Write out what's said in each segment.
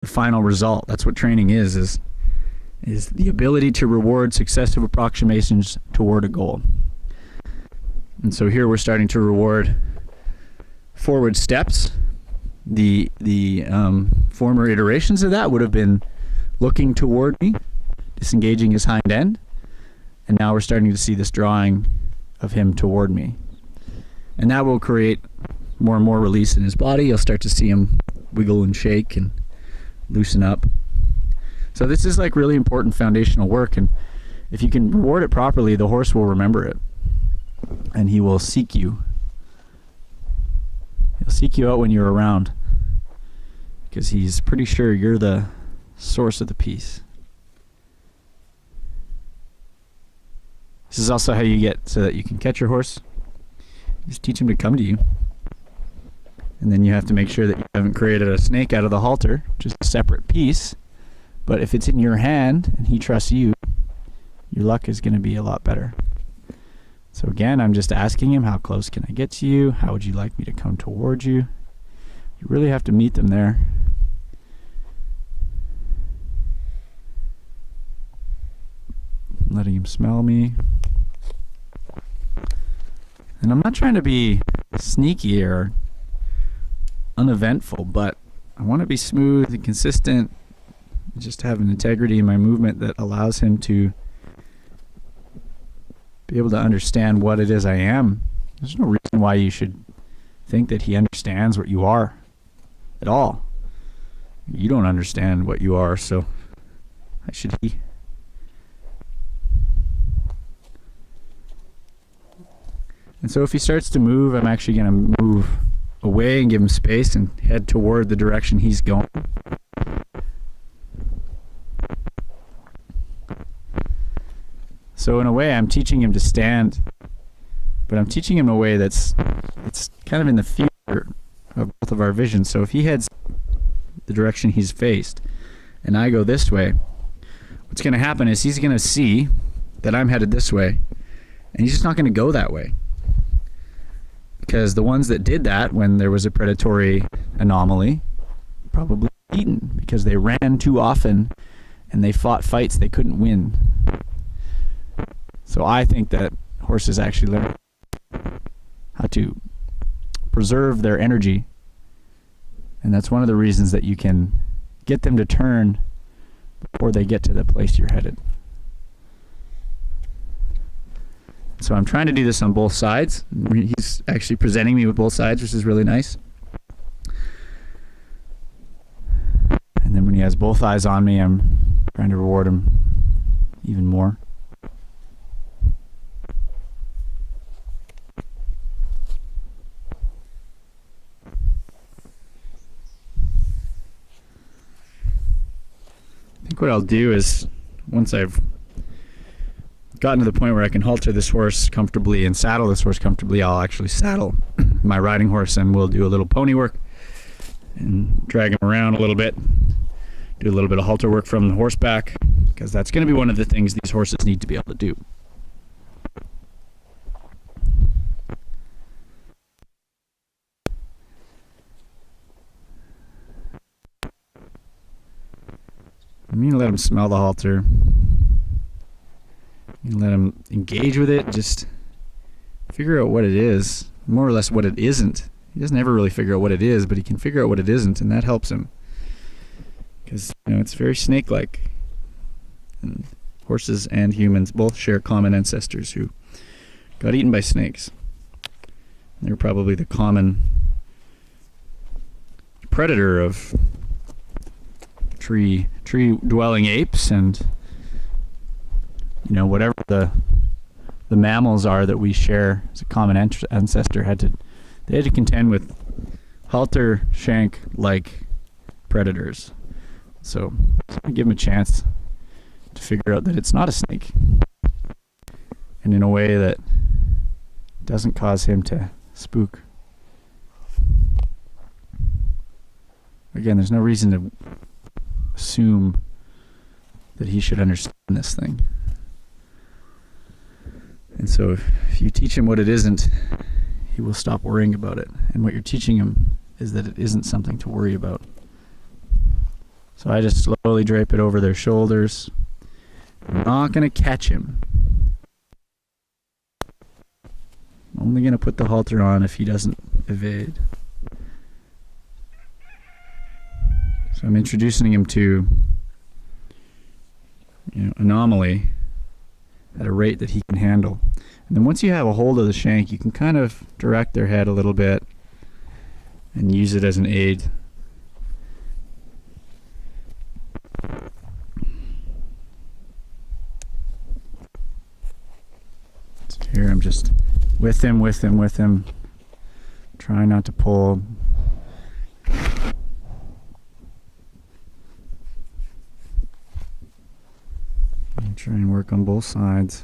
the final result. That's what training is the ability to reward successive approximations toward a goal. And so here we're starting to reward forward steps. The former iterations of that would have been looking toward me, disengaging his hind end, and now we're starting to see this drawing of him toward me. And that will create more and more release in his body. You'll start to see him wiggle and shake and loosen up. So this is like really important foundational work, and if you can reward it properly, the horse will remember it, and he will seek you. He'll seek you out when you're around, because he's pretty sure you're the source of the peace. This is also how you get so that you can catch your horse. Just teach him to come to you. And then you have to make sure that you haven't created a snake out of the halter, just a separate piece. But if it's in your hand and he trusts you, your luck is going to be a lot better. So again, I'm just asking him, how close can I get to you? How would you like me to come towards you? You really have to meet them there. Letting him smell me. And I'm not trying to be sneaky or uneventful, but I want to be smooth and consistent, just have an integrity in my movement that allows him to be able to understand what it is I am. There's no reason why you should think that he understands what you are at all. You don't understand what you are, so how should he? And so if he starts to move, I'm actually going to move away and give him space and head toward the direction he's going. So in a way, I'm teaching him to stand, but I'm teaching him a way it's kind of in the future of both of our visions. So if he heads the direction he's faced and I go this way, what's going to happen is he's going to see that I'm headed this way, and he's just not going to go that way. Because the ones that did that when there was a predatory anomaly probably eaten because they ran too often and they fought fights they couldn't win. So I think that horses actually learn how to preserve their energy, and that's one of the reasons that you can get them to turn before they get to the place you're headed. So I'm trying to do this on both sides. He's actually presenting me with both sides, which is really nice. And then when he has both eyes on me, I'm trying to reward him even more. I think what I'll do is, once I've gotten to the point where I can halter this horse comfortably and saddle this horse comfortably, I'll actually saddle my riding horse and we'll do a little pony work and drag him around a little bit, do a little bit of halter work from the horseback, because that's going to be one of the things these horses need to be able to do. I'm going to let him smell the halter. You let him engage with it, just figure out what it is, more or less what it isn't. He doesn't ever really figure out what it is, but he can figure out what it isn't, and that helps him. Because, it's very snake-like. And horses and humans both share common ancestors who got eaten by snakes. They're probably the common predator of tree-dwelling apes and whatever the mammals are that we share as a common ancestor they had to contend with halter shank like predators. So I give him a chance to figure out that it's not a snake, and in a way that doesn't cause him to spook. Again, there's no reason to assume that he should understand this thing. And so if you teach him what it isn't, he will stop worrying about it. And what you're teaching him is that it isn't something to worry about. So I just slowly drape it over their shoulders. I'm not going to catch him. I'm only going to put the halter on if he doesn't evade. So I'm introducing him to, anomaly at a rate that he can handle. And then once you have a hold of the shank, you can kind of direct their head a little bit and use it as an aid. So here I'm just with him, trying not to pull. And try and work on both sides.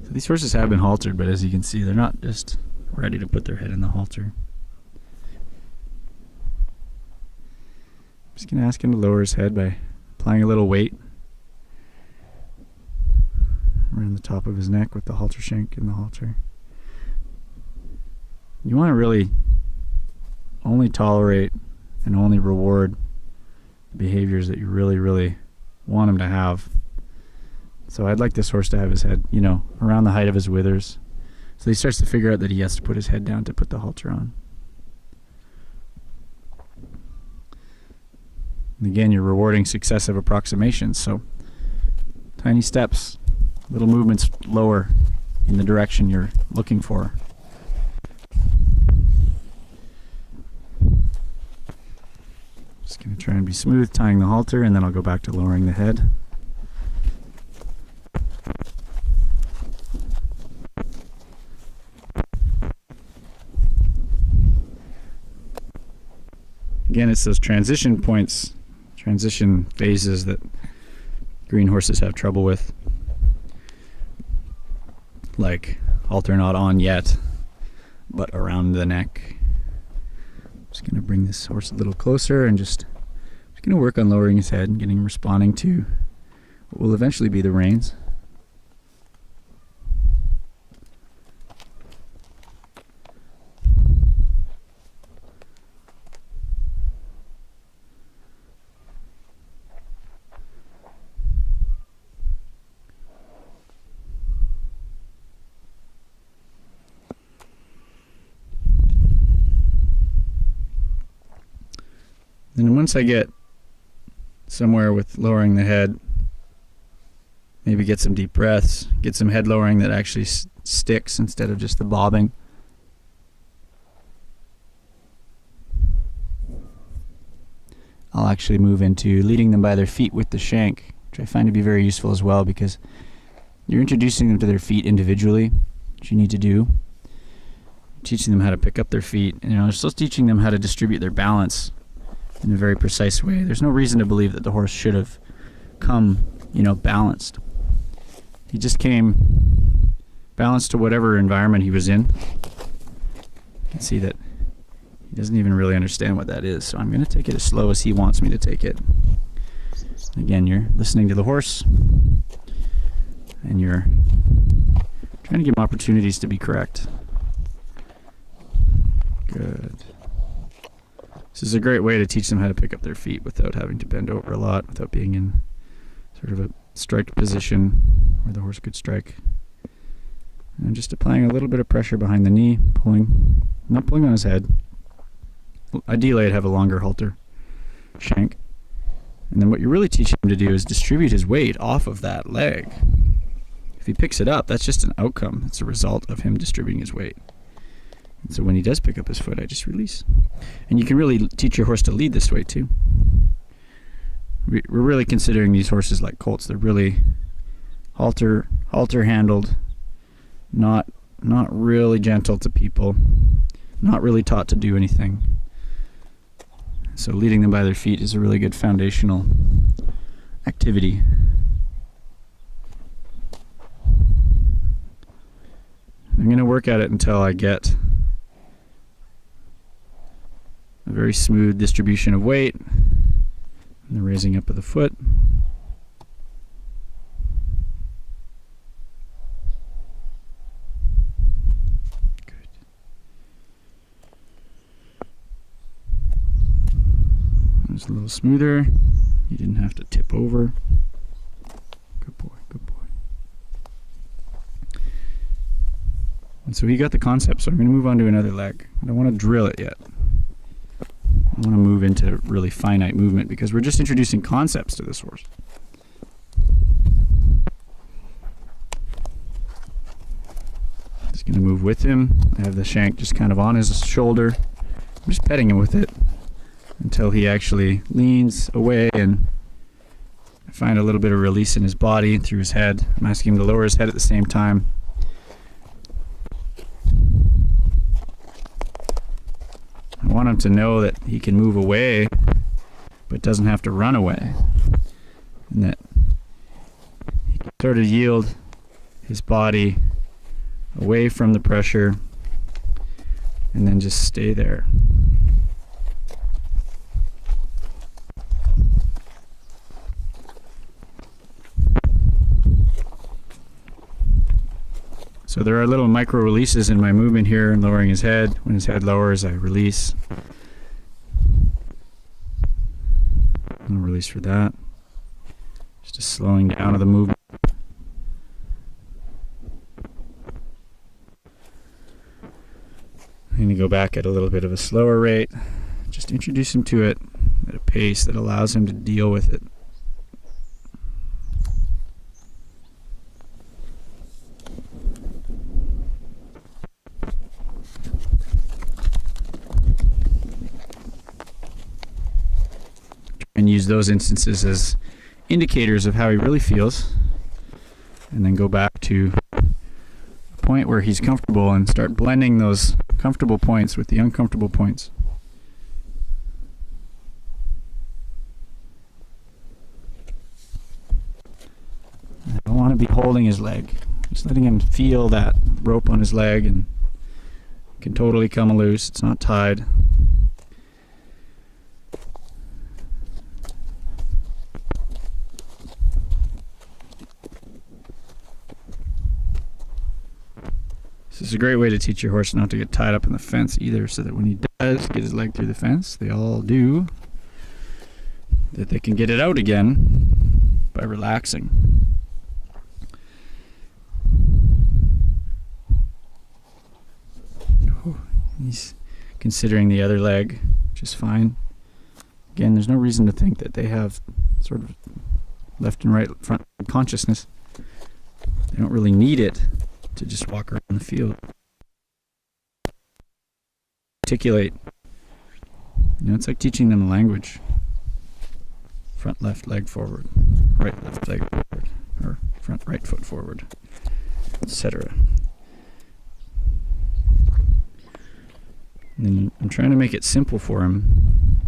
So these horses have been haltered, but as you can see, they're not just ready to put their head in the halter. I'm just going to ask him to lower his head by applying a little weight around the top of his neck with the halter shank in the halter. You want to really only tolerate and only reward behaviors that you really want him to have. So I'd like this horse to have his head, around the height of his withers. So he starts to figure out that he has to put his head down to put the halter on. And again, you're rewarding successive approximations. So tiny steps, little movements lower in the direction you're looking for. Just going to try and be smooth tying the halter, and then I'll go back to lowering the head. Again, it's those transition points, transition phases that green horses have trouble with. Like halter not on yet, but around the neck. Just going to bring this horse a little closer and just going to work on lowering his head and getting him responding to what will eventually be the reins. And once I get somewhere with lowering the head, maybe get some deep breaths, get some head lowering that actually sticks instead of just the bobbing. I'll actually move into leading them by their feet with the shank, which I find to be very useful as well, because you're introducing them to their feet individually, which you need to do. Teaching them how to pick up their feet, you're still teaching them how to distribute their balance in a very precise way. There's no reason to believe that the horse should have come, balanced. He just came balanced to whatever environment he was in. You can see that he doesn't even really understand what that is. So I'm going to take it as slow as he wants me to take it. Again, you're listening to the horse, and you're trying to give him opportunities to be correct. Good. This is a great way to teach them how to pick up their feet without having to bend over a lot, without being in sort of a strike position where the horse could strike. And I'm just applying a little bit of pressure behind the knee, pulling, not pulling on his head. Ideally, I'd have a longer halter shank. And then what you're really teaching him to do is distribute his weight off of that leg. If he picks it up, that's just an outcome. It's a result of him distributing his weight. And so when he does pick up his foot, I just release. And you can really teach your horse to lead this way too. We're really considering these horses like colts. They're really halter handled, not really gentle to people, not really taught to do anything. So leading them by their feet is a really good foundational activity. I'm going to work at it until I get a very smooth distribution of weight and the raising up of the foot. Good. was a little smoother. You didn't have to tip over. Good boy, good boy. And so he got the concept, so I'm going to move on to another leg. I don't want to drill it yet. I want to move into really finite movement because we're just introducing concepts to this horse. Just going to move with him. I have the shank just kind of on his shoulder. I'm just petting him with it until he actually leans away and I find a little bit of release in his body and through his head. I'm asking him to lower his head at the same time. I want him to know that he can move away but doesn't have to run away, and that he can sort of yield his body away from the pressure and then just stay there. So there are little micro releases in my movement here, lowering his head. When his head lowers, I release. No release for that. Just a slowing down of the movement. I'm going to go back at a little bit of a slower rate. Just introduce him to it at a pace that allows him to deal with it. And use those instances as indicators of how he really feels, and then go back to a point where he's comfortable and start blending those comfortable points with the uncomfortable points. I don't want to be holding his leg, just letting him feel that rope on his leg, and it can totally come loose. It's not tied. This is a great way to teach your horse not to get tied up in the fence either, so that when he does get his leg through the fence, they all do, that they can get it out again by relaxing. Oh, he's considering the other leg, which is fine. Again, there's no reason to think that they have sort of left and right front consciousness. They don't really need it to just walk around the field. Articulate. You know, it's like teaching them a language. Front left leg forward, right left leg forward, or front right foot forward, etc. And then I'm trying to make it simple for him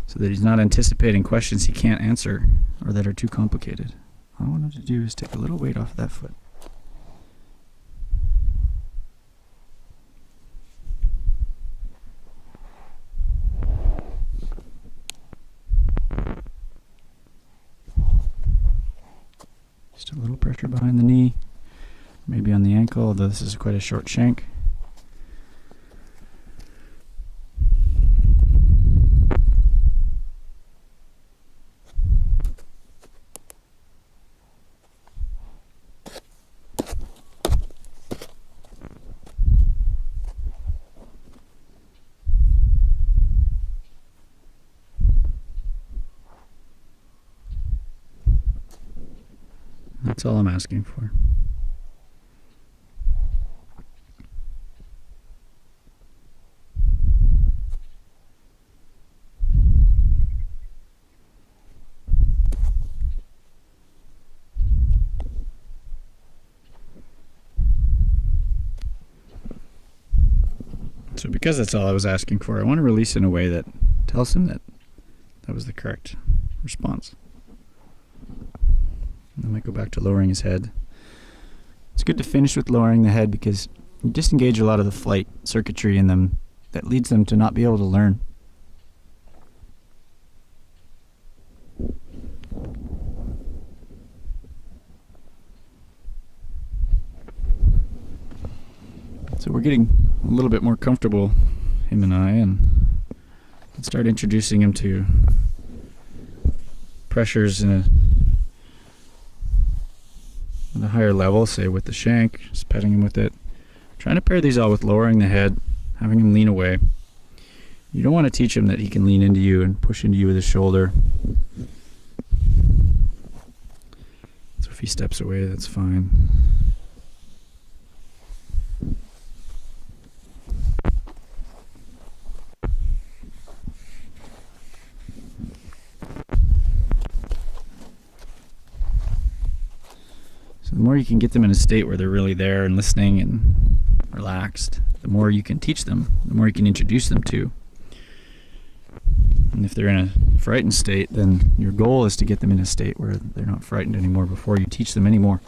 so that he's not anticipating questions he can't answer or that are too complicated. All I want him to do is take a little weight off of that foot. Just a little pressure behind the knee, maybe on the ankle, although this is quite a short shank. That's all I'm asking for. So because that's all I was asking for, I want to release in a way that tells him that that was the correct response. And I might go back to lowering his head. It's good to finish with lowering the head because you disengage a lot of the flight circuitry in them that leads them to not be able to learn. So we're getting a little bit more comfortable, him and I, and let's start introducing him to pressures at a higher level, say with the shank, just petting him with it. Trying to pair these all with lowering the head, having him lean away. You don't want to teach him that he can lean into you and push into you with his shoulder. So if he steps away, that's fine. So the more you can get them in a state where they're really there and listening and relaxed, the more you can teach them, the more you can introduce them to. And if they're in a frightened state, then your goal is to get them in a state where they're not frightened anymore before you teach them anymore.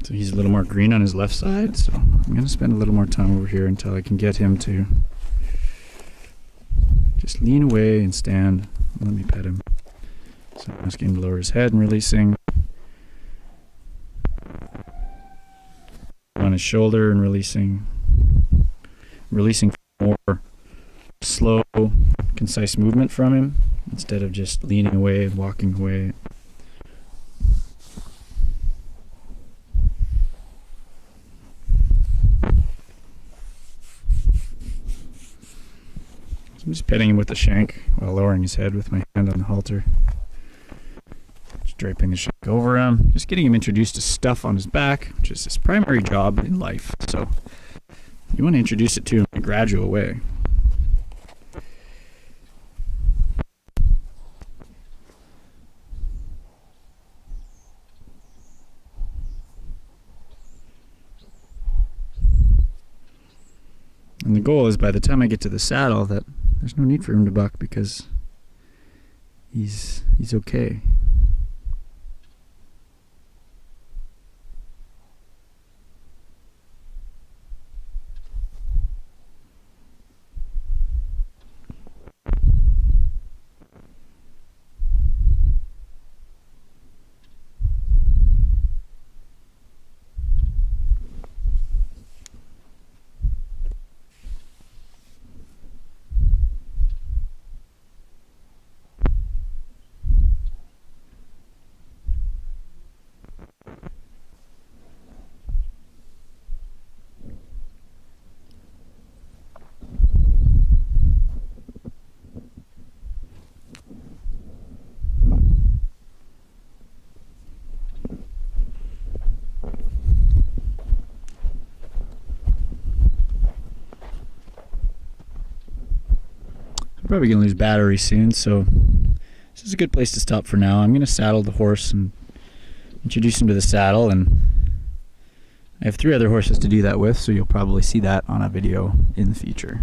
So he's a little more green on his left side, so I'm going to spend a little more time over here until I can get him to just lean away and stand. Let me pet him. So I'm asking him to lower his head and releasing. On his shoulder and releasing. Releasing more slow, concise movement from him instead of just leaning away and walking away. I'm just petting him with the shank while lowering his head with my hand on the halter. Just draping the shank over him. Just getting him introduced to stuff on his back, which is his primary job in life. So you want to introduce it to him in a gradual way. And the goal is by the time I get to the saddle that there's no need for him to buck because he's okay. Probably gonna lose battery soon, so this is a good place to stop for now. I'm gonna saddle the horse and introduce him to the saddle, and I have 3 other horses to do that with, so you'll probably see that on a video in the future.